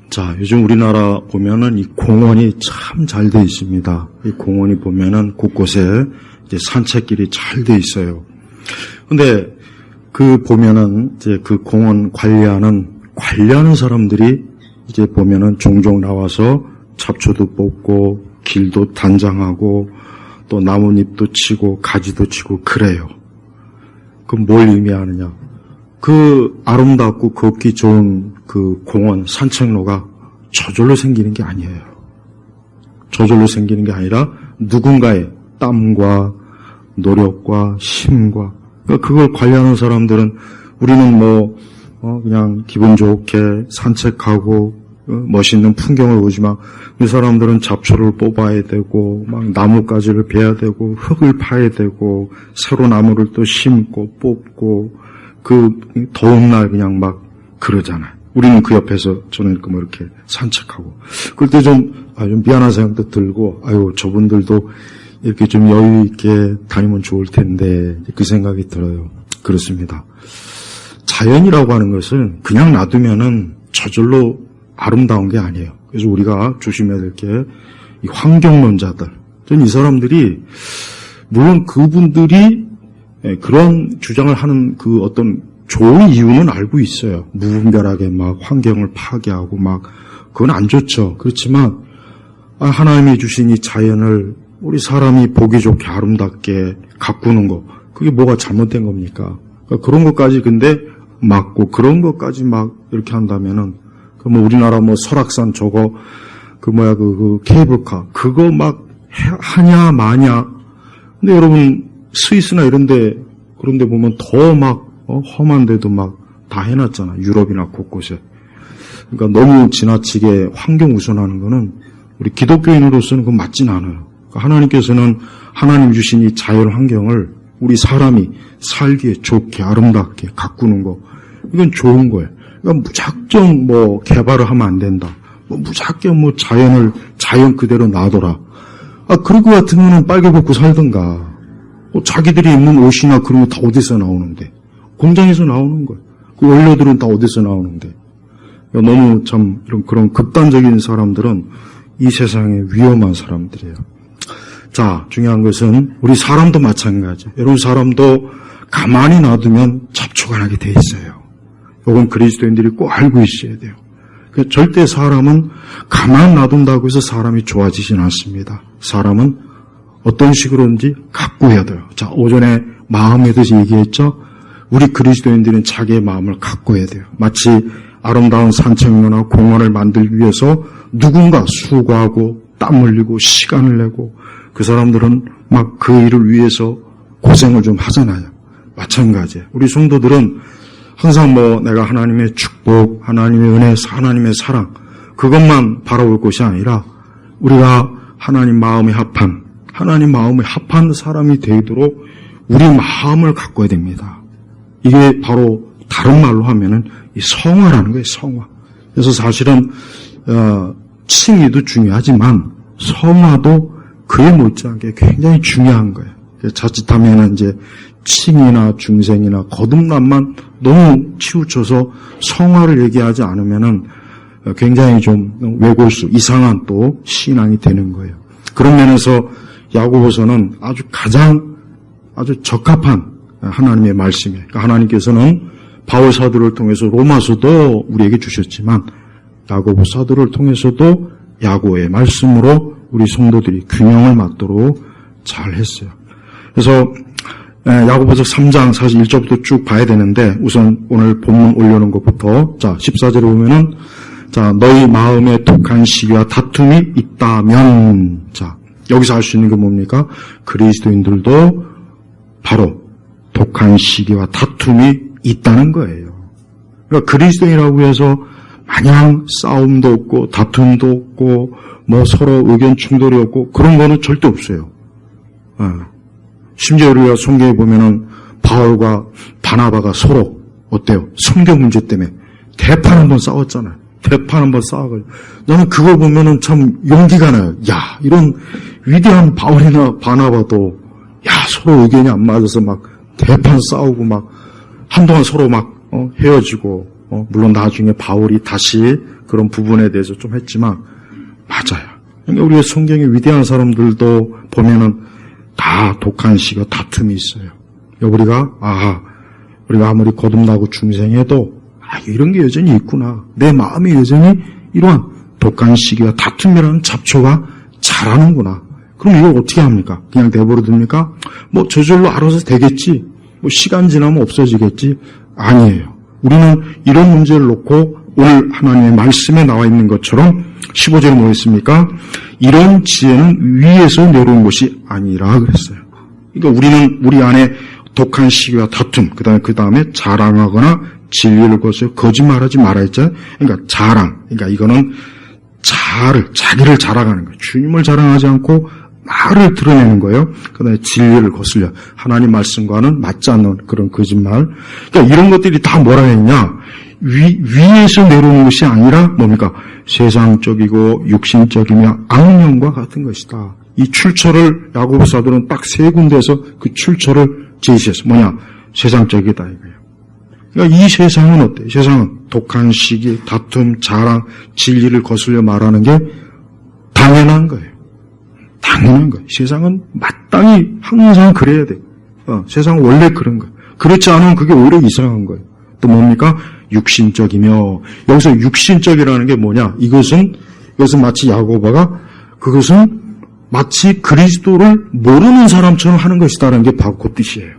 자, 요즘 우리나라 보면은 이 공원이 참 잘 돼 있습니다. 이 공원이 보면은 곳곳에 이제 산책길이 잘 돼 있어요. 근데 그 보면은 이제 그 공원 관리하는 사람들이 이제 보면은 종종 나와서 잡초도 뽑고 길도 단장하고 또 나뭇잎도 치고 가지도 치고 그래요. 그럼 뭘 의미하느냐? 그 아름답고 걷기 좋은 그 공원 산책로가 저절로 생기는 게 아니에요. 저절로 생기는 게 아니라 누군가의 땀과 노력과 힘과 그러니까 그걸 관리하는 사람들은 우리는 그냥 기분 좋게 산책하고 멋있는 풍경을 보지만 이 사람들은 잡초를 뽑아야 되고 막 나뭇가지를 베야 되고 흙을 파야 되고 새로 나무를 또 심고 뽑고 그 더운 날 그냥 막 그러잖아요. 우리는 그 옆에서 저는 이렇게 산책하고 그럴 때 좀 미안한 생각도 들고 저분들도 이렇게 좀 여유 있게 다니면 좋을 텐데 그 생각이 들어요. 그렇습니다. 자연이라고 하는 것은 그냥 놔두면은 저절로 아름다운 게 아니에요. 그래서 우리가 조심해야 될 게 이 환경론자들, 전 이 사람들이 물론 그분들이 그런 주장을 하는 그 어떤 좋은 이유는 알고 있어요. 무분별하게 막 환경을 파괴하고 막 그건 안 좋죠. 그렇지만 하나님이 주신 이 자연을 우리 사람이 보기 좋게 아름답게 가꾸는 거 그게 뭐가 잘못된 겁니까? 그러니까 그런 것까지 근데 막고 그런 것까지 막 이렇게 한다면은 우리나라 설악산 저거 그 케이블카 그거 막 하냐 마냐. 근데 여러분 스위스나 그런데 보면 더 막 험한데도 막 다 해놨잖아. 유럽이나 곳곳에. 그러니까 너무 지나치게 환경 우선하는 거는 우리 기독교인으로서는 그건 맞진 않아요. 그러니까 하나님께서는 하나님 주신 이 자연 환경을 우리 사람이 살기에 좋게 아름답게 가꾸는 거 이건 좋은 거예요. 그러니까 무작정 개발을 하면 안 된다. 무작정 자연 그대로 놔둬라. 그럴 것 같으면은 빨개 벗고 살든가. 자기들이 입는 옷이나 그런 거 다 어디서 나오는데? 공장에서 나오는 거예요. 그 원료들은 다 어디서 나오는데? 너무 참 그런 극단적인 사람들은 이 세상에 위험한 사람들이에요. 자, 중요한 것은 우리 사람도 마찬가지예요. 여러분 사람도 가만히 놔두면 잡초가 나게 돼 있어요. 이건 그리스도인들이 꼭 알고 있어야 돼요. 절대 사람은 가만 놔둔다고 해서 사람이 좋아지진 않습니다. 사람은 어떤 식으로든지 가꾸어야 돼요. 자, 오전에 마음에 대해서 얘기했죠. 우리 그리스도인들은 자기의 마음을 가꿔야 돼요. 마치 아름다운 산책로나 공원을 만들기 위해서 누군가 수고하고 땀 흘리고 시간을 내고 그 사람들은 막 그 일을 위해서 고생을 좀 하잖아요. 마찬가지예요. 우리 성도들은 항상 내가 하나님의 축복, 하나님의 은혜, 하나님의 사랑 그것만 바라볼 것이 아니라 우리가 하나님 마음에 합한 사람이 되도록 우리 마음을 가꿔야 됩니다. 이게 바로 다른 말로 하면은 이 성화라는 거예요. 성화. 그래서 사실은 칭의도 중요하지만 성화도 그에 못지않게 굉장히 중요한 거예요. 자칫하면은 이제 칭이나 중생이나 거듭남만 너무 치우쳐서 성화를 얘기하지 않으면은 굉장히 좀 외골수, 이상한 또 신앙이 되는 거예요. 그런 면에서 야고보서는 아주 적합한 하나님의 말씀이에요. 그러니까 하나님께서는 바울 사도를 통해서 로마서도 우리에게 주셨지만 야고보 사도를 통해서도 야고의 말씀으로 우리 성도들이 균형을 맞도록 잘 했어요. 그래서 야고보서 3장 41절부터 쭉 봐야 되는데 우선 오늘 본문 올려놓은 것부터 14절에 보면은 너희 마음에 독한 시기와 다툼이 있다면 여기서 알 수 있는 게 뭡니까? 그리스도인들도 바로 독한 시기와 다툼이 있다는 거예요. 그러니까 그리스도인이라고 해서 마냥 싸움도 없고 다툼도 없고 서로 의견 충돌이 없고 그런 거는 절대 없어요. 심지어 우리가 성경에 보면은 바울과 바나바가 서로 어때요? 성경 문제 때문에 대판 한번 싸웠잖아요. 대판 한번 싸워가지고 나는 그거 보면은 참 용기가 나요. 이런 위대한 바울이나 바나바도 서로 의견이 안 맞아서 막 대판 싸우고 막 한동안 서로 막 헤어지고 물론 나중에 바울이 다시 그런 부분에 대해서 좀 했지만 맞아요. 그러니까 우리가 성경의 위대한 사람들도 보면은 다 독한 시기와 다툼이 있어요. 우리가 아무리 거듭나고 중생해도 이런 게 여전히 있구나. 내 마음이 여전히 이러한 독한 시기와 다툼이라는 잡초가 자라는구나. 그럼 이걸 어떻게 합니까? 그냥 내버려 둡니까? 저절로 알아서 되겠지. 시간 지나면 없어지겠지. 아니에요. 우리는 이런 문제를 놓고 오늘 하나님의 말씀에 나와 있는 것처럼 15절에 뭐 했습니까? 이런 지혜는 위에서 내려온 것이 아니라 그랬어요. 그러니까 우리는 우리 안에 독한 시기와 다툼, 그 다음에 자랑하거나 진리를 거스려 거짓말하지 말아 했잖아요. 그러니까 자랑, 그러니까 이거는 자기를 자랑하는 거예요. 주님을 자랑하지 않고 말을 드러내는 거예요. 그 다음에 진리를 거슬려 하나님 말씀과는 맞지 않는 그런 거짓말. 그러니까 이런 것들이 다 뭐라 했냐? 위에서 내려오는 것이 아니라 뭡니까? 세상적이고 육신적이며 악령과 같은 것이다. 이 출처를 야고보 사도는 딱 세 군데에서 그 출처를 제시했어. 뭐냐? 세상적이다 이거예요. 그러니까 이 세상은 어때요? 세상은 독한 시기, 다툼, 자랑, 진리를 거슬려 말하는 게 당연한 거예요. 당연한 거예요. 세상은 마땅히 항상 그래야 돼. 세상은 원래 그런 거예요. 그렇지 않으면 그게 오히려 이상한 거예요. 또 뭡니까? 육신적이며, 여기서 육신적이라는 게 뭐냐? 이것은 마치 야고보가 그것은 마치 그리스도를 모르는 사람처럼 하는 것이다라는 게 바로 그 뜻이에요.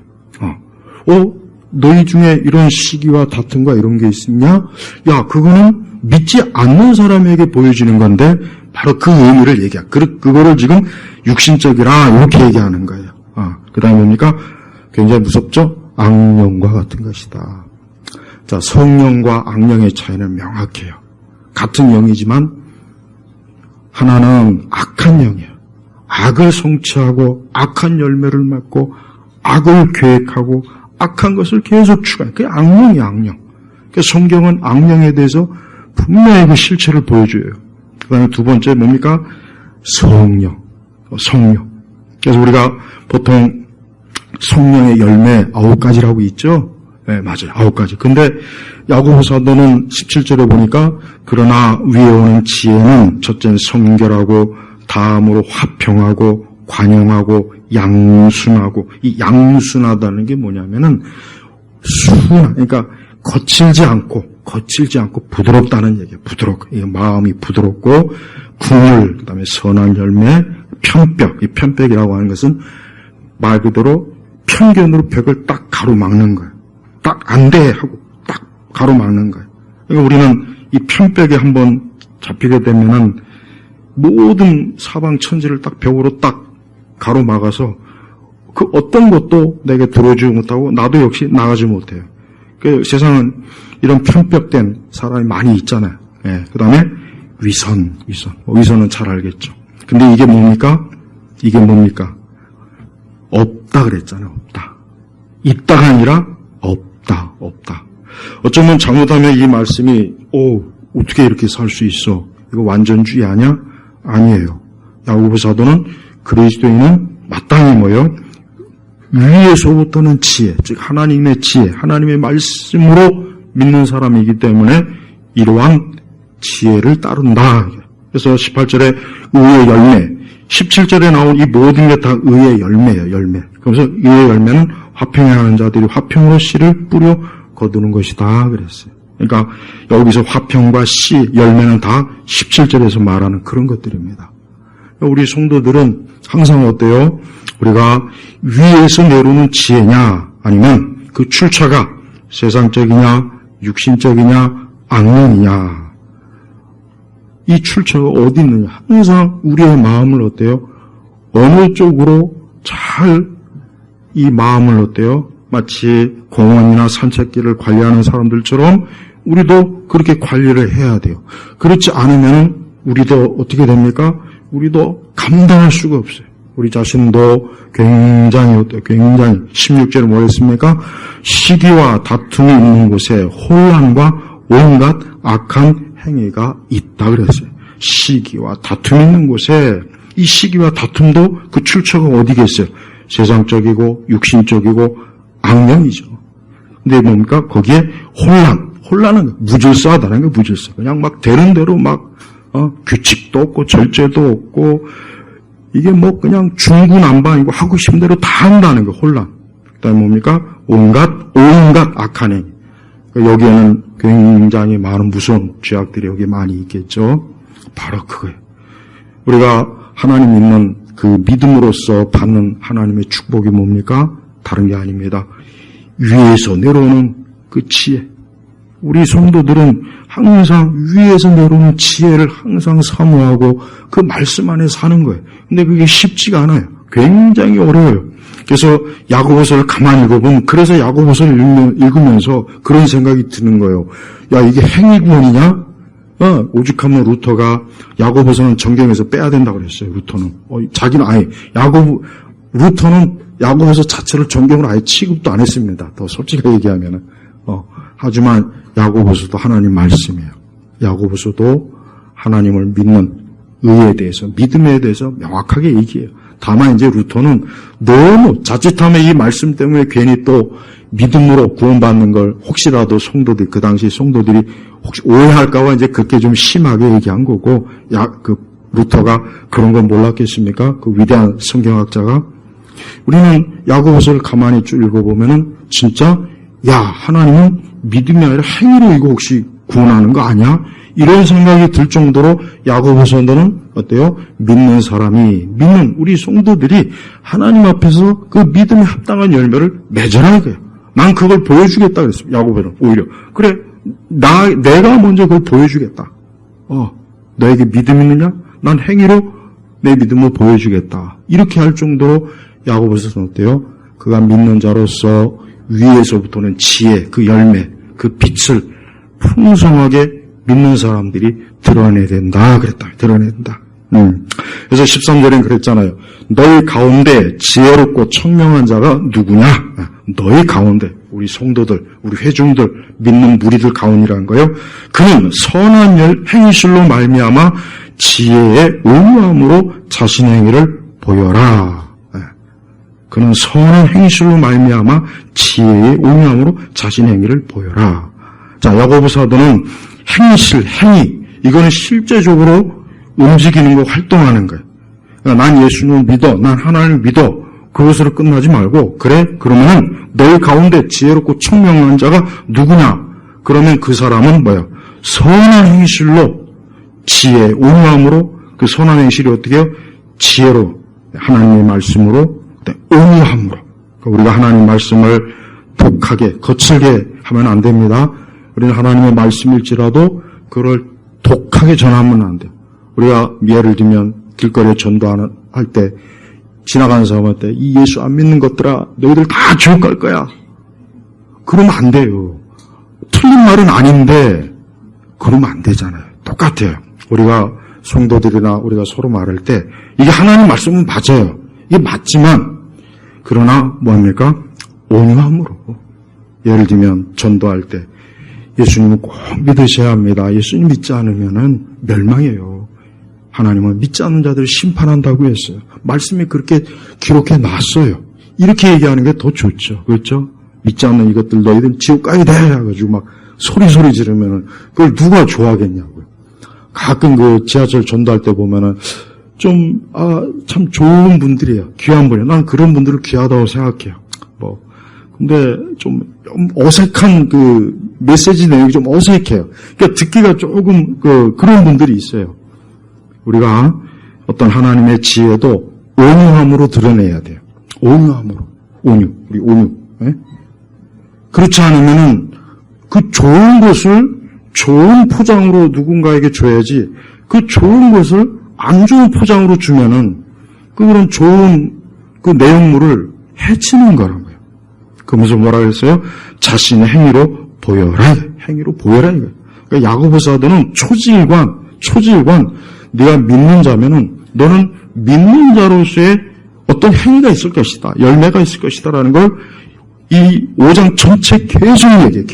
너희 중에 이런 시기와 다툼과 이런 게 있냐? 그거는 믿지 않는 사람에게 보여지는 건데 바로 그 의미를 얘기해. 그거를 지금 육신적이라 이렇게 얘기하는 거예요. 그 다음에 뭡니까? 굉장히 무섭죠? 악령과 같은 것이다. 자, 성령과 악령의 차이는 명확해요. 같은 영이지만 하나는 악한 영이에요. 악을 성취하고 악한 열매를 맺고 악을 계획하고 악한 것을 계속 추구해요. 그게 악령이에요, 악령. 그러니까 성경은 악령에 대해서 분명히 그 실체를 보여줘요. 그 다음에 두 번째 뭡니까? 성령. 그래서 우리가 보통 성령의 열매 9가지라고 있죠? 네, 맞아요. 9가지. 근데 야고보 사도는 17절에 보니까 그러나 위에 오는 지혜는 첫째는 성결하고 다음으로 화평하고 관용하고 양순하고, 이 양순하다는 게 뭐냐면은 그러니까 거칠지 않고 부드럽다는 얘기예요. 마음이 부드럽고 궁을, 그다음에 선한 열매, 편벽. 이 편벽이라고 하는 것은 말 그대로 편견으로 벽을 딱 가로막는 거예요. 딱 안 돼 하고 딱 가로막는 거예요. 그러니까 우리는 이 편벽에 한번 잡히게 되면은 모든 사방 천지를 딱 벽으로 딱 가로막아서 그 어떤 것도 내게 들어오지 못하고 나도 역시 나가지 못해요. 그 세상은 이런 편벽된 사람이 많이 있잖아요. 그 다음에 위선은 잘 알겠죠. 근데 이게 뭡니까? 없다 그랬잖아요. 없다. 있다가 아니라 없다. 어쩌면 잘못하면 이 말씀이 어떻게 이렇게 살 수 있어? 이거 완전주의 아니야? 아니에요. 야고보 사도는 그리스도인은 마땅히 뭐예요? 위에서부터는 지혜, 즉 하나님의 지혜, 하나님의 말씀으로 믿는 사람이기 때문에 이러한 지혜를 따른다. 그래서 18절에 의의 열매, 17절에 나온 이 모든 게 다 의의 열매예요. 열매. 그래서 의의 열매는 화평해 하는 자들이 화평으로 씨를 뿌려 거두는 것이다 그랬어요. 그러니까 여기서 화평과 씨, 열매는 다 17절에서 말하는 그런 것들입니다. 우리 성도들은 항상 어때요? 우리가 위에서 내려오는 지혜냐 아니면 그 출처가 세상적이냐 육신적이냐 악령이냐, 이 출처가 어디 있느냐. 항상 우리의 마음을 어때요? 어느 쪽으로 잘 이 마음을 어때요? 마치 공원이나 산책길을 관리하는 사람들처럼 우리도 그렇게 관리를 해야 돼요. 그렇지 않으면 우리도 어떻게 됩니까? 우리도 감당할 수가 없어요. 우리 자신도 굉장히 16절에 뭐였습니까? 시기와 다툼이 있는 곳에 혼란과 온갖 악한 행위가 있다 그랬어요. 시기와 다툼이 있는 곳에, 이 시기와 다툼도 그 출처가 어디겠어요? 세상적이고 육신적이고 악령이죠. 근데 뭡니까? 거기에 혼란한 거, 무질서하다는 거, 무질서. 그냥 막 되는 대로 막, 규칙도 없고, 절제도 없고, 이게 뭐 그냥 중구난방이고 하고 싶은 대로 다 한다는 거, 혼란. 그 다음에 뭡니까? 온갖 악한 행위. 여기에는 굉장히 많은 무서운 죄악들이 여기 많이 있겠죠. 바로 그거예요. 우리가 하나님 믿는 그 믿음으로써 받는 하나님의 축복이 뭡니까? 다른 게 아닙니다. 위에서 내려오는 그 지혜. 우리 성도들은 항상 위에서 내려오는 지혜를 항상 사모하고 그 말씀 안에 사는 거예요. 근데 그게 쉽지가 않아요. 굉장히 어려워요. 그래서 야고보서를 가만히 읽어보면, 그래서 야고보서를 읽으면서 그런 생각이 드는 거예요. 야, 이게 행위구원이냐? 오죽하면 루터가 야고보서는 정경에서 빼야 된다고 그랬어요. 루터는. 자기는 아예 루터는 야고보서 자체를 정경으로 아예 취급도 안 했습니다. 더 솔직하게 얘기하면은. 하지만 야고보서도 하나님 말씀이에요. 야고보서도 하나님을 믿는 의에 대해서, 믿음에 대해서 명확하게 얘기해요. 다만 이제 루터는 너무 자칫하면 이 말씀 때문에 괜히 또 믿음으로 구원받는 걸 혹시라도 성도들, 그 당시 성도들이 혹시 오해할까봐 이제 그렇게 좀 심하게 얘기한 거고, 루터가 그런 건 몰랐겠습니까? 그 위대한 성경학자가. 우리는 야고보서를 가만히 쭉 읽어보면은 진짜, 야, 하나님은 믿음이 아니라 행위로 이거 혹시 구원하는 거 아니야? 이런 생각이 들 정도로 야고보서는 어때요? 믿는 우리 성도들이 하나님 앞에서 그 믿음에 합당한 열매를 맺으라는 거예요. 난 그걸 보여주겠다 그랬습니다. 야고보는 오히려. 그래, 내가 먼저 그걸 보여주겠다. 너에게 믿음 있느냐? 난 행위로 내 믿음을 보여주겠다. 이렇게 할 정도로 야고보서는 어때요? 그가 믿는 자로서 위에서부터는 지혜, 그 열매, 그 빛을 풍성하게 믿는 사람들이 드러내야 된다 그랬다. 드러내야 된다. 그래서 13절엔 그랬잖아요. 너희 가운데 지혜롭고 청명한 자가 누구냐? 너희 가운데, 우리 성도들, 우리 회중들, 믿는 무리들 가운이라는 거예요. 그는 선한 행실로 말미암아 지혜의 온유함으로 자신의 행위를 보여라. 그는 선한 행실로 말미암아 지혜의 온유함으로 자신의 행위를 보여라. 자, 야고보 사도는 행위, 이거는 실제적으로 움직이는 거, 활동하는 거예요. 그러니까 난 예수님을 믿어, 난 하나님을 믿어, 그것으로 끝나지 말고, 그래? 그러면은 너희 가운데 지혜롭고 청명한 자가 누구냐? 그러면 그 사람은 뭐야? 선한 행실로 지혜, 온유함으로, 그 선한 행실이 어떻게 해요? 지혜로, 하나님의 말씀으로, 온유함으로. 그러니까 우리가 하나님 말씀을 독하게, 거칠게 하면 안 됩니다. 우리는 하나님의 말씀일지라도 그걸 독하게 전하면 안 돼요. 우리가 예를 들면 길거리에 전도할 때 지나가는 사람한테 이 예수 안 믿는 것들아 너희들 다 지옥 갈 거야. 그러면 안 돼요. 틀린 말은 아닌데 그러면 안 되잖아요. 똑같아요. 우리가 성도들이나 우리가 서로 말할 때 이게 하나님 말씀은 맞아요. 이게 맞지만 그러나 뭡니까? 온유함으로. 예를 들면 전도할 때 예수님을 꼭 믿으셔야 합니다. 예수님 믿지 않으면은 멸망해요. 하나님은 믿지 않는 자들을 심판한다고 했어요. 말씀에 그렇게 기록해 놨어요. 이렇게 얘기하는 게 더 좋죠. 그렇죠? 믿지 않는 이것들 너희들 지옥 가야 돼! 해가지고 막 소리 지르면은 그걸 누가 좋아하겠냐고요. 가끔 그 지하철 전도할 때 보면은 참 좋은 분들이에요. 귀한 분이에요. 난 그런 분들을 귀하다고 생각해요. 근데 좀 어색한 그 메시지 내용이 좀 어색해요. 그러니까 듣기가 조금 그런 분들이 있어요. 우리가 어떤 하나님의 지혜도 온유함으로 드러내야 돼요. 온유함으로. 우리 온유. 네? 그렇지 않으면은 그 좋은 것을 좋은 포장으로 누군가에게 줘야지 그 좋은 것을 안 좋은 포장으로 주면은 그런 좋은 그 내용물을 해치는 거란 거예요. 그러면서 뭐라 그랬어요? 자신의 행위로 보여라. 행위로 보여라 이거예요. 그러니까 야고보 사도는 초지일관 네가 믿는 자면은 너는 믿는 자로서의 어떤 행위가 있을 것이다. 열매가 있을 것이다라는 걸 이 5장 전체 계속 얘기해.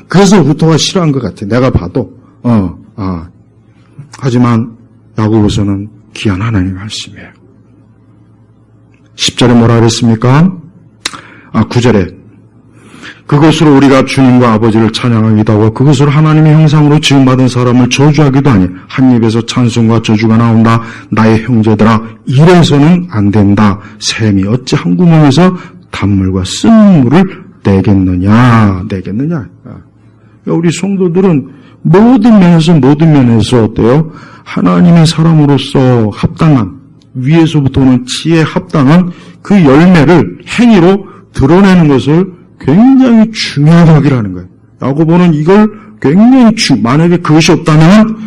그래서 루터가 싫어한 것 같아. 내가 봐도. 하지만 야고보서는 귀한 하나님의 말씀이에요. 10절에 뭐라 그랬습니까? 9절에 그것으로 우리가 주님과 아버지를 찬양하기도 하고 그것으로 하나님의 형상으로 지음받은 사람을 저주하기도 하니 한 입에서 찬송과 저주가 나온다. 나의 형제들아 이래서는 안 된다. 샘이 어찌 한 구멍에서 단물과 쓴물을 내겠느냐. 그러니까 우리 성도들은 모든 면에서 어때요? 하나님의 사람으로서 합당한 위에서부터 오는 지혜에 합당한 그 열매를 행위로 드러내는 것을 굉장히 중요하게 하기라는 거예요. 야고보는 이걸 굉장히 만약에 그것이 없다면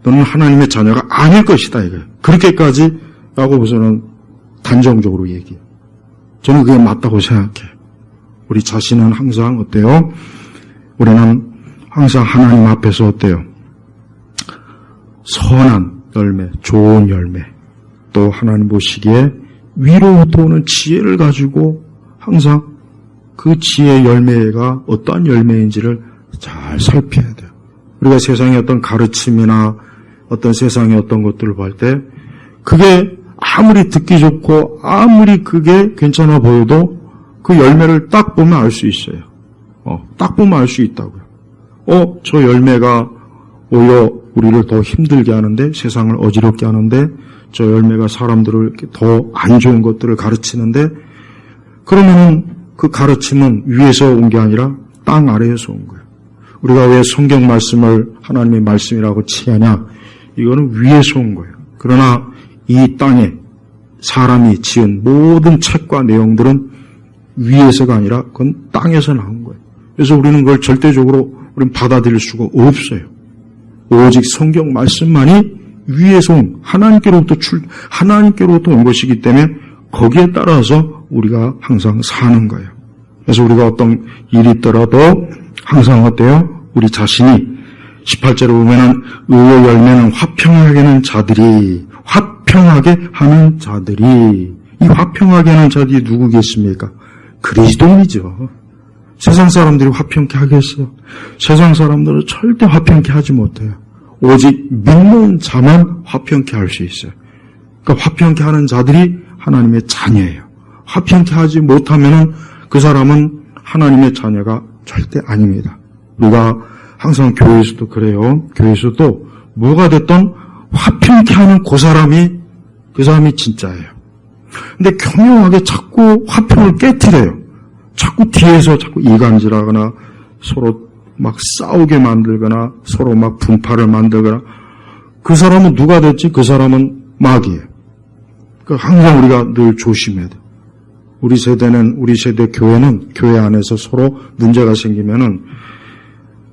너는 하나님의 자녀가 아닐 것이다 이거예요. 그렇게까지 야고보서는 단정적으로 얘기해요. 저는 그게 맞다고 생각해요. 우리 자신은 항상 어때요? 우리는 항상 하나님 앞에서 어때요? 선한 열매, 좋은 열매, 또 하나님 보시기에 위로부터 오는 지혜를 가지고 항상 그 지혜의 열매가 어떠한 열매인지를 잘 살펴야 돼요. 우리가 세상의 어떤 가르침이나 어떤 세상의 어떤 것들을 볼 때 그게 아무리 듣기 좋고 아무리 그게 괜찮아 보여도 그 열매를 딱 보면 알 수 있어요. 딱 보면 알 수 있다고요. 저 열매가 오히려 우리를 더 힘들게 하는데, 세상을 어지럽게 하는데, 저 열매가 사람들을 더 안 좋은 것들을 가르치는데, 그러면은 그 가르침은 위에서 온 게 아니라 땅 아래에서 온 거예요. 우리가 왜 성경 말씀을 하나님의 말씀이라고 칭하냐? 이거는 위에서 온 거예요. 그러나 이 땅에 사람이 지은 모든 책과 내용들은 위에서가 아니라 그건 땅에서 나온 거예요. 그래서 우리는 그걸 절대적으로 우리는 받아들일 수가 없어요. 오직 성경 말씀만이 위에서 온 하나님께로부터 온 것이기 때문에 거기에 따라서 우리가 항상 사는 거예요. 그래서 우리가 어떤 일이 있더라도 항상 어때요? 우리 자신이 18절에 보면은 의의 열매는 화평하게 하는 자들이 이 화평하게 하는 자들이 누구겠습니까? 그리스도인이죠. 세상 사람들이 화평케 하겠어요? 세상 사람들은 절대 화평케 하지 못해요. 오직 믿는 자만 화평케 할 수 있어요. 그러니까 화평케 하는 자들이 하나님의 자녀예요. 화평케 하지 못하면은 그 사람은 하나님의 자녀가 절대 아닙니다. 우리가 항상 교회에서도 그래요. 교회에서도 뭐가 됐든 화평케 하는 그 사람이 진짜예요. 근데 교묘하게 자꾸 화평을 깨트려요. 자꾸 뒤에서 자꾸 이간질하거나 서로 막 싸우게 만들거나 서로 막 분파를 만들거나 그 사람은 누가 됐지? 그 사람은 마귀예요. 그러니까 항상 우리가 늘 조심해야 돼요. 우리 세대 교회는 교회 안에서 서로 문제가 생기면은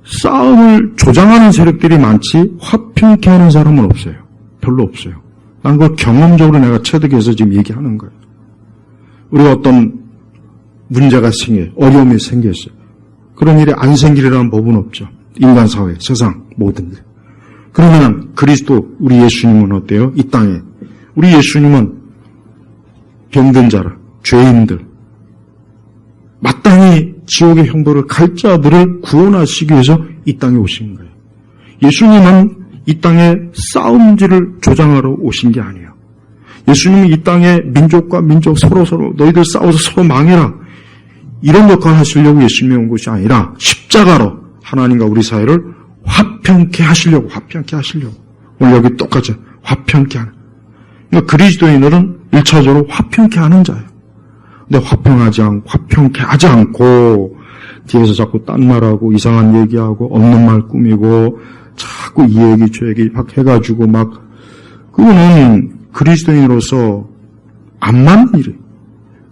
싸움을 조장하는 세력들이 많지 화평케 하는 사람은 없어요. 별로 없어요. 난 그걸 경험적으로 내가 체득해서 지금 얘기하는 거예요. 우리가 어떤 문제가 어려움이 생겼어요. 그런 일이 안 생기리라는 법은 없죠. 인간 사회, 세상, 모든 일. 그러면 그리스도, 우리 예수님은 어때요? 이 땅에. 우리 예수님은 병든 자를, 죄인들, 마땅히 지옥의 형벌을 갈 자들을 구원하시기 위해서 이 땅에 오신 거예요. 예수님은 이 땅에 싸움질을 조장하러 오신 게 아니에요. 예수님은 이 땅에 민족과 민족 서로 너희들 싸워서 서로 망해라. 이런 역할을 하시려고 예수님이 온 것이 아니라 십자가로 하나님과 우리 사이를 화평케 하시려고. 오늘 여기 똑같이 화평케 하는. 그러니까 그리스도인들은 1차적으로 화평케 하는 자예요. 근데 화평케 하지 않고 뒤에서 자꾸 딴 말하고 이상한 얘기하고 없는 말 꾸미고 자꾸 이 얘기 저 얘기 막 해가지고 막 그거는 그리스도인으로서 안 맞는 일이에요.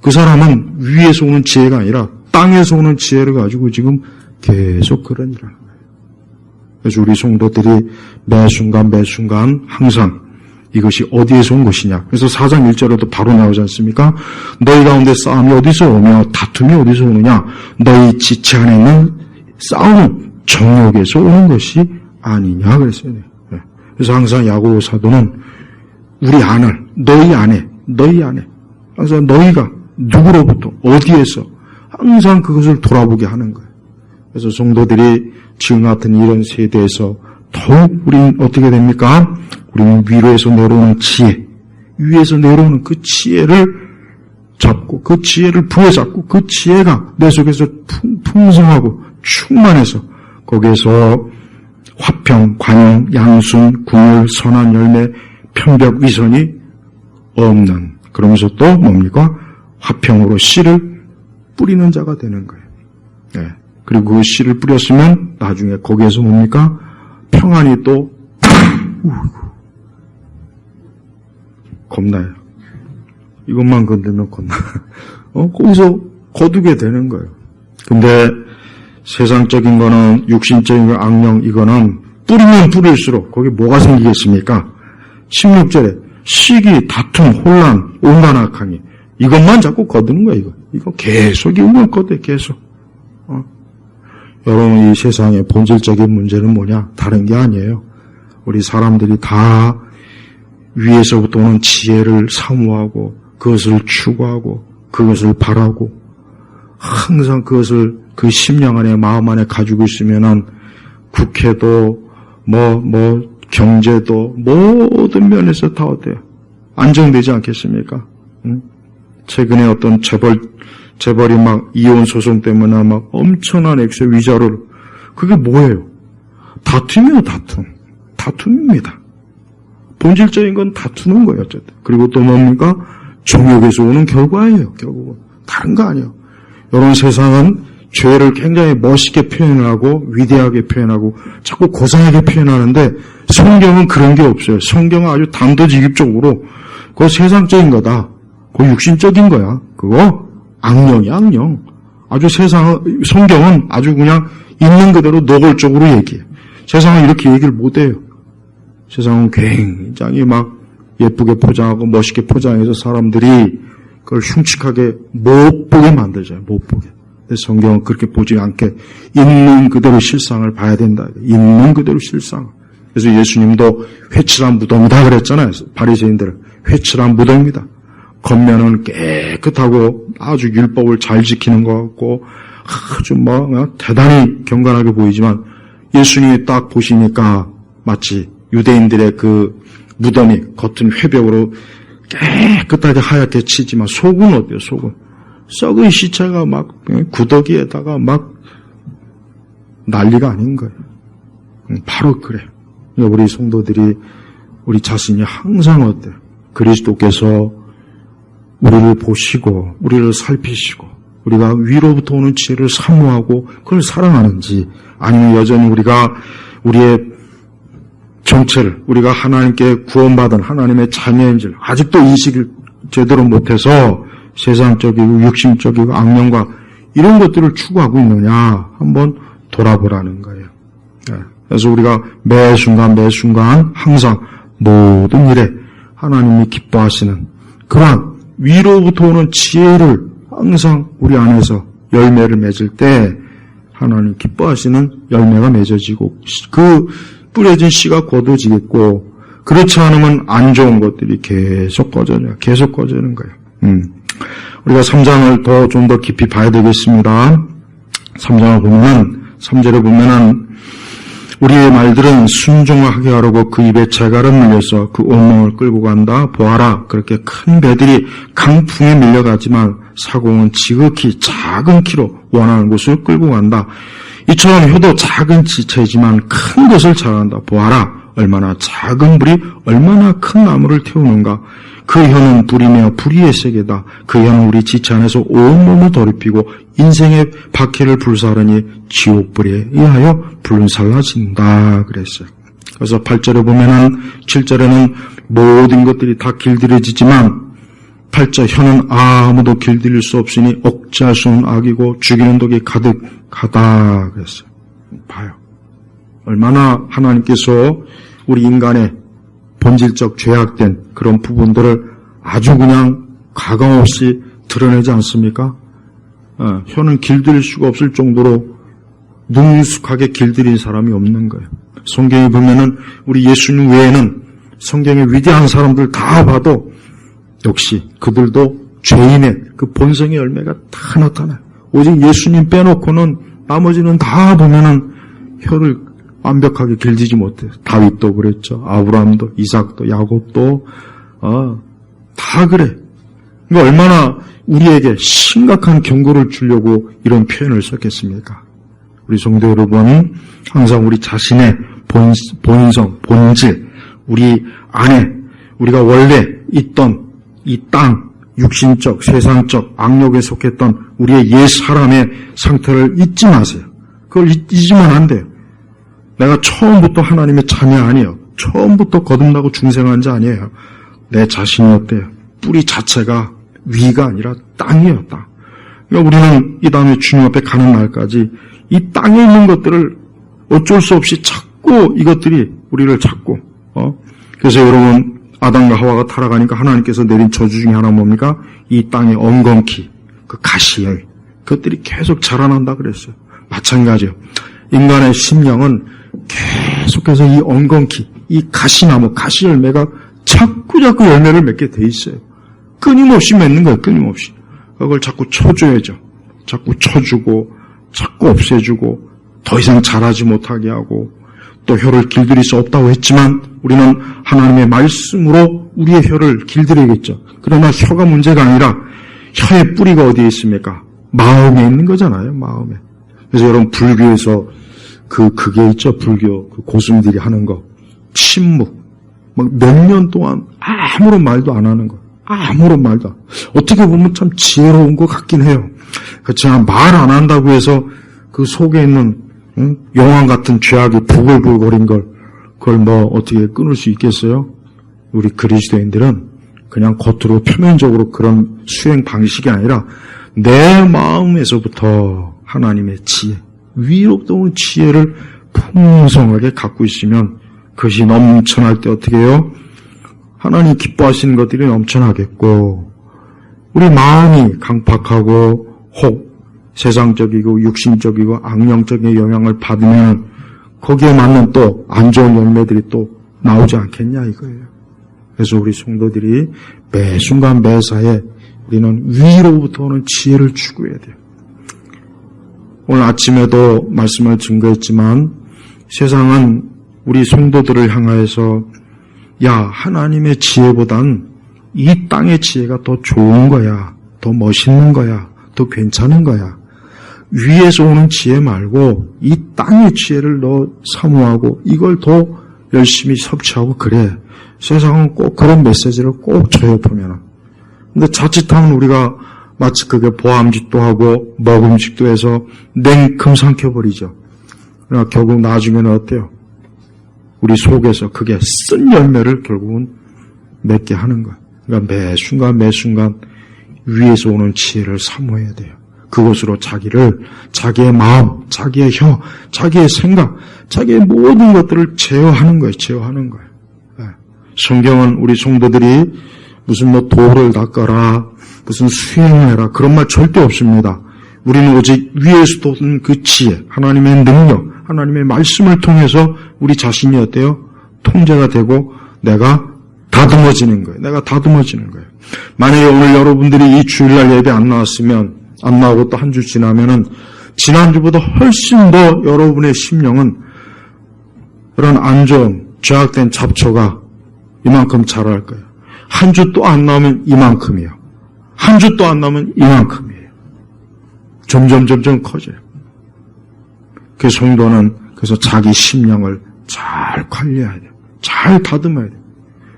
그 사람은 위에서 오는 지혜가 아니라 땅에서 오는 지혜를 가지고 지금 계속 그런 일을 하는 거예요. 그래서 우리 성도들이 매 순간 항상 이것이 어디에서 온 것이냐. 그래서 4장 1절에도 바로 나오지 않습니까? 너희 가운데 싸움이 어디서 오며 다툼이 어디서 오느냐. 너희 지체 안에 있는 싸움은 정욕에서 오는 것이 아니냐 그랬어요. 그래서 항상 야고보 사도는 우리 안을 너희 안에 항상 너희가 누구로부터 어디에서 항상 그것을 돌아보게 하는 거예요. 그래서 성도들이 지금 같은 이런 세대에서 더욱 우리는 어떻게 됩니까? 우리는 위로에서 내려오는 지혜, 위에서 내려오는 그 지혜를 잡고 그 지혜를 부여잡고 그 지혜가 내 속에서 풍성하고 충만해서 거기에서 화평, 관용, 양순, 궁율, 선한 열매, 편벽, 위선이 없는, 그러면서 또 뭡니까? 화평으로 씨를 뿌리는 자가 되는 거예요. 네. 그리고 그 씨를 뿌렸으면 나중에 거기에서 뭡니까? 평안이 또 겁나요. 이것만 건들면 겁나. 거기서 거두게 되는 거예요. 근데 세상적인 거는, 육신적인 거, 악령, 이거는 뿌리면 뿌릴수록 거기 뭐가 생기겠습니까? 16절에 시기, 다툼, 혼란, 온갖 악하니, 이것만 자꾸 거두는 거예요. 이거 계속 이걸 거둬요. 계속. 여러분, 이 세상의 본질적인 문제는 뭐냐? 다른 게 아니에요. 우리 사람들이 다 위에서부터 오는 지혜를 사모하고 그것을 추구하고 그것을 바라고 항상 그것을 그 심령 안에, 마음 안에 가지고 있으면은 국회도 경제도 모든 면에서 다 어때요? 안정되지 않겠습니까? 응? 최근에 어떤 재벌이 막 이혼 소송 때문에 막 엄청난 액수의 위자료를, 그게 뭐예요? 다툼이에요, 다툼입니다. 본질적인 건 다투는 거예요, 어쨌든. 그리고 또 뭡니까? 정욕에서 오는 결과예요, 결국은. 다른 거 아니에요. 이런 세상은 죄를 굉장히 멋있게 표현하고 위대하게 표현하고 자꾸 고상하게 표현하는데 성경은 그런 게 없어요. 성경은 아주 단도직입적으로 그거 세상적인 거다. 그거 육신적인 거야. 그거 악령이야, 악령. 아주 성경은 아주 그냥 있는 그대로 노골적으로 얘기해. 세상은 이렇게 얘기를 못 해요. 세상은 굉장히 막 예쁘게 포장하고 멋있게 포장해서 사람들이 그걸 흉측하게 못 보게 만들잖아요. 못 보게. 근데 성경은 그렇게 보지 않게 있는 그대로 실상을 봐야 된다. 있는 그대로 실상. 그래서 예수님도 회칠한 무덤이다 그랬잖아요. 바리새인들은 회칠한 무덤입니다. 겉면은 깨끗하고 아주 율법을 잘 지키는 것 같고 아주 대단히 경건하게 보이지만 예수님이 딱 보시니까 마치 유대인들의 그 무덤이 겉은 회벽으로 깨끗하게 하얗게 치지만 속은 어때요? 속은 썩은 시체가 막 구더기에다가 막 난리가 아닌 거예요. 바로 그래. 우리 성도들이 우리 자신이 항상 어때요? 그리스도께서 우리를 보시고 우리를 살피시고 우리가 위로부터 오는 지혜를 사모하고 그걸 사랑하는지, 아니면 여전히 우리가 우리의 정체를, 우리가 하나님께 구원받은 하나님의 자녀인지를 아직도 인식을 제대로 못해서 세상적이고 육신적이고 악령과 이런 것들을 추구하고 있느냐 한번 돌아보라는 거예요. 그래서 우리가 매 순간 항상 모든 일에 하나님이 기뻐하시는 그러한 위로부터 오는 지혜를 항상 우리 안에서 열매를 맺을 때 하나님 기뻐하시는 열매가 맺어지고 그 뿌려진 씨가 거둬지겠고, 그렇지 않으면 안 좋은 것들이 계속 꺼지는 거예요. 우리가 3장을 좀 더 깊이 봐야 되겠습니다. 3장을 보면은 3절에 보면은 우리의 말들은 순종하게 하려고 그 입에 재갈을 물려서 그 온몸을 끌고 간다. 보아라, 그렇게 큰 배들이 강풍에 밀려가지만 사공은 지극히 작은 키로 원하는 곳을 끌고 간다. 이처럼 혀도 작은 지체이지만 큰 것을 자랑한다. 보아라, 얼마나 작은 불이 얼마나 큰 나무를 태우는가. 그 혀는 불이며 불의의 세계다. 그 혀는 우리 지체 안에서 온몸을 더럽히고 인생의 박해를 불사르니 지옥불에 의하여 불살라진다 그랬어요. 그래서 8절에 보면은 7절에는 모든 것들이 다 길들여지지만 8절 혀는 아무도 길들일 수 없으니 억제할 수 없는 악이고 죽이는 독이 가득하다 그랬어요. 봐요. 얼마나 하나님께서 우리 인간의 본질적 죄악된 그런 부분들을 아주 그냥 가감없이 드러내지 않습니까? 혀는 길들일 수가 없을 정도로 능숙하게 길들인 사람이 없는 거예요. 성경에 보면은 우리 예수님 외에는 성경의 위대한 사람들 다 봐도 역시 그들도 죄인의 그 본성의 열매가 다 나타나요. 오직 예수님 빼놓고는 나머지는 다 보면은 혀를 완벽하게 길지지 못해요. 다윗도 그랬죠. 아브라함도, 이삭도, 야곱도 다 그래. 그러니까 얼마나 우리에게 심각한 경고를 주려고 이런 표현을 썼겠습니까? 우리 성도 여러분, 항상 우리 자신의 본성, 본질, 우리 안에 우리가 원래 있던 이 땅, 육신적, 세상적, 악력에 속했던 우리의 옛 사람의 상태를 잊지 마세요. 그걸 잊으면 안 돼요. 내가 처음부터 하나님의 자녀 아니에요. 처음부터 거듭나고 중생한 자 아니에요. 내 자신이었대요. 뿌리 자체가 위가 아니라 땅이에요, 땅. 그러니까 우리는 이 다음에 주님 앞에 가는 날까지 이 땅에 있는 것들을 어쩔 수 없이 찾고 이것들이 우리를 찾고, 그래서 여러분, 아담과 하와가 타락하니까 하나님께서 내린 저주 중에 하나 뭡니까? 이 땅의 엉겅퀴, 그 가시열, 그것들이 계속 자라난다 그랬어요. 마찬가지예요. 인간의 심령은 계속해서 이 엉겅퀴, 이 가시나무, 가시열매가 자꾸 열매를 맺게 돼 있어요. 끊임없이 맺는 거예요, 끊임없이. 그걸 자꾸 쳐줘야죠. 자꾸 쳐주고, 자꾸 없애주고, 더 이상 자라지 못하게 하고, 또 혀를 길들일 수 없다고 했지만, 우리는 하나님의 말씀으로 우리의 혀를 길들여야겠죠. 그러나 혀가 문제가 아니라, 혀의 뿌리가 어디에 있습니까? 마음에 있는 거잖아요, 마음에. 그래서 여러분, 불교에서 그게 있죠, 불교. 그 고승들이 하는 거. 침묵. 막 몇 년 동안 아무런 말도 안 하는 거. 아무런 말도 안. 어떻게 보면 참 지혜로운 것 같긴 해요. 그렇지만 말 안 한다고 해서 그 속에 있는 용왕 같은 죄악이 부글부글거린 그걸 뭐 어떻게 끊을 수 있겠어요? 우리 그리스도인들은 그냥 겉으로 표면적으로 그런 수행 방식이 아니라 내 마음에서부터 하나님의 지혜, 위로부터 오는 지혜를 풍성하게 갖고 있으면 그것이 넘쳐날 때 어떻게 해요? 하나님 기뻐하시는 것들이 넘쳐나겠고, 우리 마음이 강팍하고 혹 세상적이고 육신적이고 악령적인 영향을 받으면 거기에 맞는 또 안 좋은 열매들이 또 나오지 않겠냐 이거예요. 그래서 우리 성도들이 매 순간 매사에 우리는 위로부터 오는 지혜를 추구해야 돼요. 오늘 아침에도 말씀을 증거했지만 세상은 우리 성도들을 향하여서 야, 하나님의 지혜보단 이 땅의 지혜가 더 좋은 거야, 더 멋있는 거야, 더 괜찮은 거야. 위에서 오는 지혜 말고 이 땅의 지혜를 더 사모하고 이걸 더 열심히 섭취하고 그래. 세상은 꼭 그런 메시지를 꼭 줘요, 보면은. 근데 자칫하면 우리가 마치 그게 보암직도 하고 먹음직도 해서 냉큼 삼켜버리죠. 그러나 결국 나중에는 어때요? 우리 속에서 그게 쓴 열매를 결국은 맺게 하는 거예요. 그러니까 매 순간 위에서 오는 지혜를 사모해야 돼요. 그것으로 자기의 마음, 자기의 혀, 자기의 생각, 자기의 모든 것들을 제어하는 거예요. 제어하는 거예요. 네. 성경은 우리 성도들이 무슨 뭐 도를 닦아라, 무슨 수행을 해라 그런 말 절대 없습니다. 우리는 오직 위에서 오는 그 지혜, 하나님의 능력, 하나님의 말씀을 통해서 우리 자신이 어때요? 통제가 되고 내가 다듬어지는 거예요. 내가 다듬어지는 거예요. 만약에 오늘 여러분들이 이 주일날 예배 안 나오고 또 한 주 지나면은 지난주보다 훨씬 더 여러분의 심령은 그런 안 좋은 죄악된 잡초가 이만큼 자랄 거예요. 한 주 또 안 나오면 이만큼이에요. 한 주 또 안 나오면 이만큼이에요. 점점 커져요. 그 성도는 그래서 자기 심령을 잘 관리해야 돼요. 잘 다듬어야 돼요.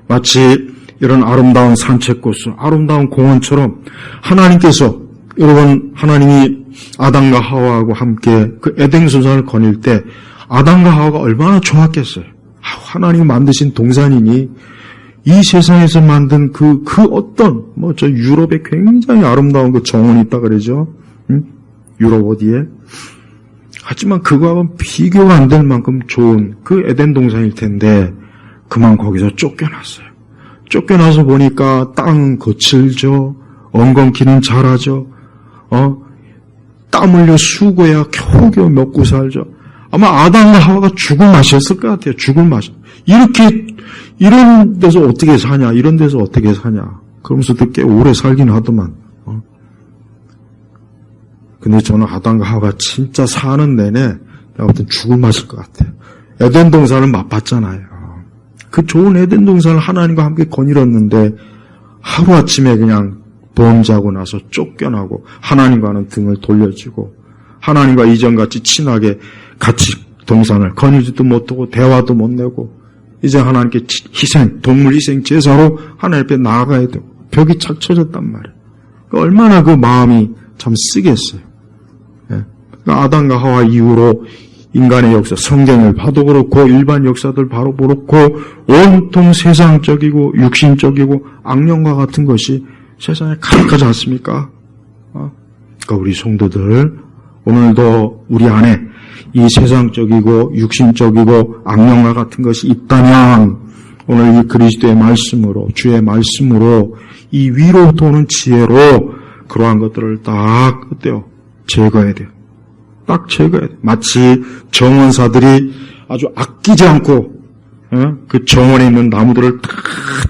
마치 이런 아름다운 산책코스, 아름다운 공원처럼 하나님께서 여러분 하나님이 아담과 하와하고 함께 그 에덴 동산을 거닐 때 아담과 하와가 얼마나 좋았겠어요. 하나님이 만드신 동산이니 이 세상에서 만든 그 어떤 저 유럽에 굉장히 아름다운 그 정원이 있다 그러죠. 유럽 어디에? 하지만 그거하고는 비교가 안 될 만큼 좋은 그 에덴 동산일 텐데 그만 거기서 쫓겨났어요. 쫓겨나서 보니까 땅은 거칠죠. 엉겅퀴는 자라죠. 땀 흘려 수고해야 겨우겨우 먹고 살죠. 아마 아담과 하와가 죽을 맛이었을 것 같아요. 죽을 맛. 이런 데서 어떻게 사냐? 이런 데서 어떻게 사냐? 그러면서도 꽤 오래 살긴 하더만. 근데 저는 아담과 하와가 진짜 사는 내내 내가 볼 땐 죽을 맛일 것 같아요. 에덴 동산을 맛봤잖아요. 그 좋은 에덴 동산을 하나님과 함께 거닐었는데 하루아침에 그냥 범죄하고 나서 쫓겨나고 하나님과는 등을 돌려주고 하나님과 이전같이 친하게 같이 동산을 거니지도 못하고 대화도 못 내고 이제 하나님께 희생, 동물 희생 제사로 하나님 앞에 나아가야 되고 벽이 착 쳐졌단 말이에요. 얼마나 그 마음이 참 쓰겠어요. 예. 그러니까 아담과 하와 이후로 인간의 역사, 성경을 봐도 그렇고 일반 역사들 봐도 그렇고 온통 세상적이고 육신적이고 악령과 같은 것이 세상에 가득하지 않습니까? 그러니까 우리 성도들 오늘도 우리 안에 이 세상적이고 육신적이고 악령과 같은 것이 있다면 오늘 이 그리스도의 말씀으로 주의 말씀으로 이 위로 도는 지혜로 그러한 것들을 딱 어때요? 제거해야 돼요. 딱 제거해야 돼요. 마치 정원사들이 아주 아끼지 않고 그 정원에 있는 나무들을 딱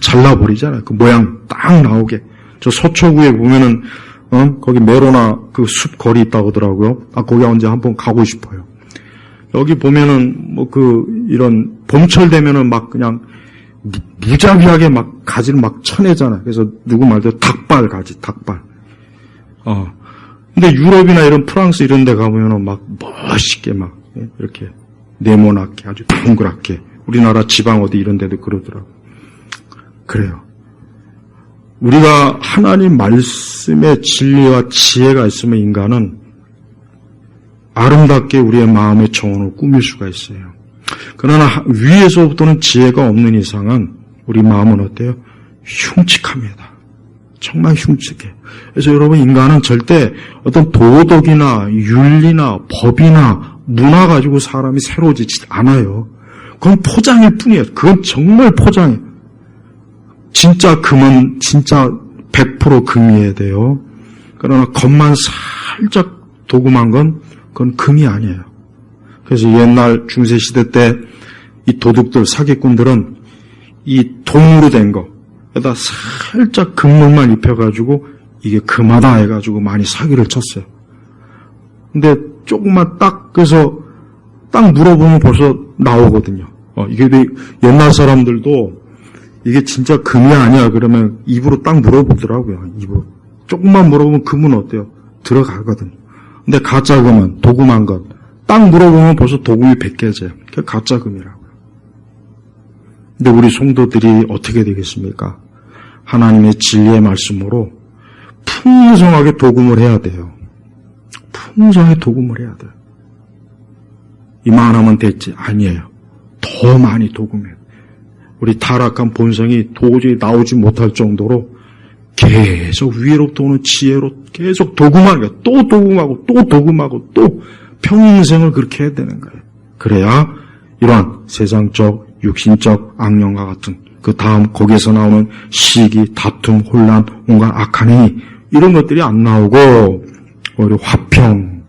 잘라버리잖아요. 그 모양 딱 나오게. 저 서초구에 보면은 거기 메로나 그 숲 거리 있다고 하더라고요. 거기 언제 한번 가고 싶어요. 여기 보면은 뭐 이런 봄철 되면은 막 그냥 무자비하게 막 가지를 막 쳐내잖아요. 그래서 누구 말대로 닭발 가지, 닭발. 근데 유럽이나 이런 프랑스 이런 데 가보면은 막 멋있게 막 이렇게 네모나게 아주 동그랗게 우리나라 지방 어디 이런 데도 그러더라고요. 그래요. 우리가 하나님 말씀의 진리와 지혜가 있으면 인간은 아름답게 우리의 마음의 정원을 꾸밀 수가 있어요. 그러나 위에서부터는 지혜가 없는 이상은 우리 마음은 어때요? 흉측합니다. 정말 흉측해. 그래서 여러분 인간은 절대 어떤 도덕이나 윤리나 법이나 문화 가지고 사람이 새로워지지 않아요. 그건 포장일 뿐이에요. 그건 정말 포장이에요. 진짜 금은 진짜 100% 금이어야 돼요. 그러나 겉만 살짝 도금한 건 그건 금이 아니에요. 그래서 옛날 중세시대 때 이 도둑들, 사기꾼들은 이 동으로 된 거에다 살짝 금물만 입혀가지고 이게 금하다 해가지고 많이 사기를 쳤어요. 근데 조금만 딱 그래서 딱 물어보면 벌써 나오거든요. 이게 옛날 사람들도 이게 진짜 금이 아니야 그러면 입으로 딱 물어보더라고요. 입으로. 조금만 물어보면 금은 어때요? 들어가거든요. 근데 가짜 금은 도금한 것 딱 물어보면 벌써 도금이 100개째요. 그게 가짜 금이라고요. 근데 우리 성도들이 어떻게 되겠습니까? 하나님의 진리의 말씀으로 풍성하게 도금을 해야 돼요. 풍성하게 도금을 해야 돼요. 이만하면 됐지? 아니에요. 더 많이 도금해요. 우리 타락한 본성이 도저히 나오지 못할 정도로 계속 위로부터 오는 지혜로 계속 도금하는 거예요. 또 도금하고 또 도금하고 또 평생을 그렇게 해야 되는 거예요. 그래야 이러한 세상적, 육신적 악령과 같은 그 다음 거기에서 나오는 시기, 다툼, 혼란, 온갖 악한 행위 이런 것들이 안 나오고 오히려 화평,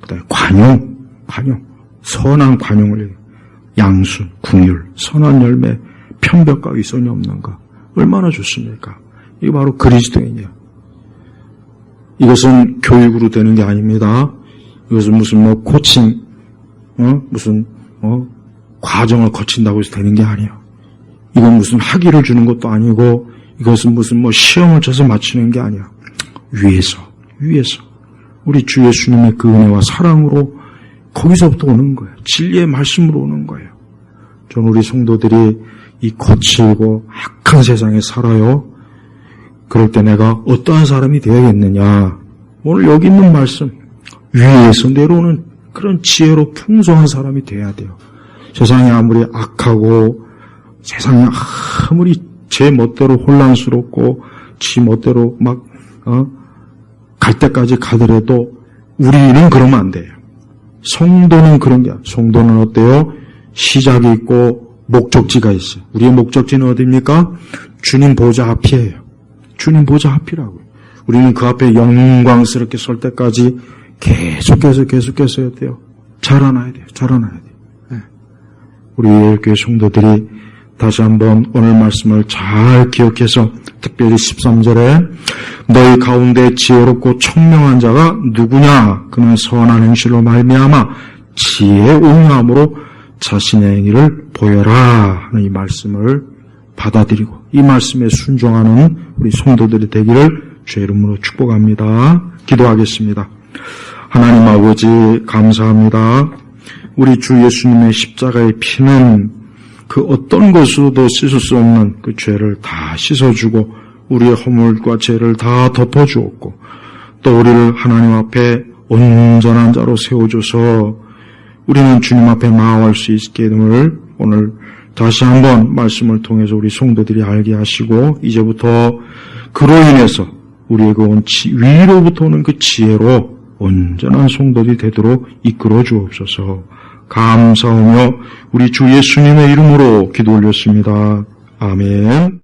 그다음에 관용, 선한 관용을 양수, 궁율, 선한 열매, 편벽과 위선이 없는 것 얼마나 좋습니까? 이게 바로 그리스도인이에요. 이것은 교육으로 되는 게 아닙니다. 이것은 무슨 코칭, 무슨 과정을 거친다고 해서 되는 게 아니에요. 이건 무슨 학위를 주는 것도 아니고 이것은 무슨 시험을 쳐서 맞추는 게 아니야. 위에서 우리 주 예수님의 그 은혜와 사랑으로 거기서부터 오는 거예요. 진리의 말씀으로 오는 거예요. 저는 우리 성도들이 이 거칠고 악한 세상에 살아요. 그럴 때 내가 어떠한 사람이 되어야겠느냐. 오늘 여기 있는 말씀 위에서 내려오는 그런 지혜로 풍성한 사람이 돼야 돼요. 세상이 아무리 악하고 세상이 아무리 제 멋대로 혼란스럽고 지 멋대로 막 갈 때까지 가더라도 우리는 그러면 안 돼요. 성도는 그런 게 아니에요. 성도는 어때요? 시작이 있고 목적지가 있어요. 우리의 목적지는 어디입니까? 주님 보좌 앞이에요. 주님 보좌 앞이라고요. 우리는 그 앞에 영광스럽게 설 때까지 계속해서 해야 돼요. 자라나야 돼요. 네. 우리 교회 성도들이 다시 한번 오늘 말씀을 잘 기억해서 특별히 13절에 너희 가운데 지혜롭고 총명한 자가 누구냐? 그는 선한 행실로 말미암아 지혜의 온유함으로 자신의 행위를 보여라 하는 이 말씀을 받아들이고 이 말씀에 순종하는 우리 성도들이 되기를 주의 이름으로 축복합니다. 기도하겠습니다. 하나님 아버지 감사합니다. 우리 주 예수님의 십자가의 피는 그 어떤 것으로도 씻을 수 없는 그 죄를 다 씻어주고 우리의 허물과 죄를 다 덮어주었고 또 우리를 하나님 앞에 온전한 자로 세워줘서 우리는 주님 앞에 나아갈 수 있게 됨을 오늘 다시 한번 말씀을 통해서 우리 성도들이 알게 하시고 이제부터 그로 인해서 우리의 그 위로부터 오는 그 지혜로 온전한 성도들이 되도록 이끌어 주옵소서. 감사하며 우리 주 예수님의 이름으로 기도 올렸습니다. 아멘.